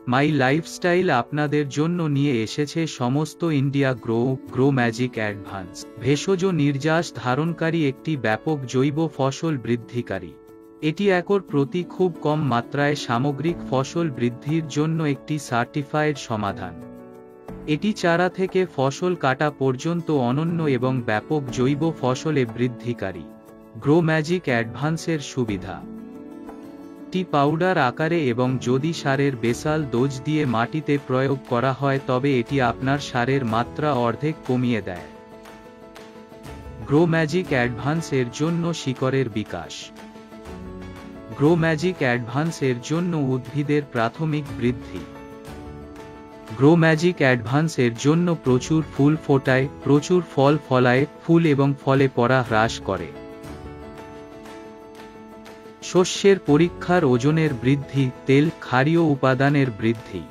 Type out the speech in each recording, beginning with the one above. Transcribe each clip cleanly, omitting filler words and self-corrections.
মাই lifestyle আপনাদের জন্য নিয়ে এসেছে সমস্ত ইন্ডিয়া গ্রো ম্যাজিক অ্যাডভান্স ভেষজ নির্যাস ধারণকারী একটি ব্যাপক জৈব ফসল বৃদ্ধিকারী। এটি একর প্রতি খুব কম মাত্রায় সামগ্রিক ফসল বৃদ্ধির জন্য একটি সার্টিফাইড সমাধান। এটি চারা থেকে ফসল কাটা পর্যন্ত অনন্য এবং ব্যাপক জৈব ফসলে বৃদ্ধিকারী। গ্রো ম্যাজিক অ্যাডভান্সের সুবিধা: টি পাউডার আকারে এবং যদি সারের বেসাল ডোজ দিয়ে মাটিতে প্রয়োগ করা হয় তবে এটি আপনার সারের মাত্রা অর্ধেক কমিয়ে দেয়। গ্রো ম্যাজিক অ্যাডভান্স এর জন্য শিকড়ের বিকাশ। গ্রো ম্যাজিক অ্যাডভান্স এর জন্য উদ্ভিদের প্রাথমিক বৃদ্ধি। গ্রো ম্যাজিক অ্যাডভান্স এর জন্য প্রচুর ফুল ফোটায়, প্রচুর ফল ফলায়, ফুল এবং ফলে পড়া হ্রাস করে। শস্যের পরীক্ষার ওজনের বৃদ্ধি, তেল, ক্ষারীয় উপাদানের বৃদ্ধি।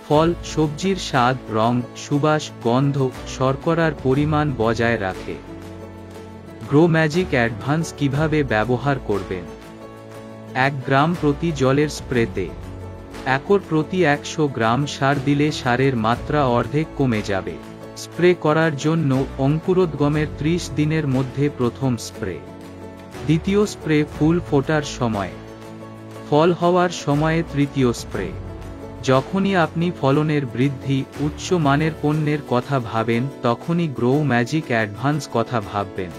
ফল, সবজির স্বাদ, রং, সুবাস, গন্ধ, শর্করার পরিমাণ বজায় রাখে। গ্রো ম্যাজিক অ্যাডভান্স কিভাবে ব্যবহার করবেন? 1 গ্রাম প্রতি জলের স্প্রেতে। একর প্রতি 100 গ্রাম সার দিলে সারের মাত্রা অর্ধেক কমে যাবে। স্প্রে করার জন্য অঙ্কুরোদ্গমের 30 দিনের মধ্যে প্রথম স্প্রে। দ্বিতীয় স্প্রে ফুল ফোটার সময়। ফল হওয়ার সময়ে তৃতীয় স্প্রে। যখনই আপনি ফলনের বৃদ্ধি, উচ্চ মানের পণ্যের কথা ভাবেন তখনই গ্রো ম্যাজিক অ্যাডভান্স কথা ভাববেন।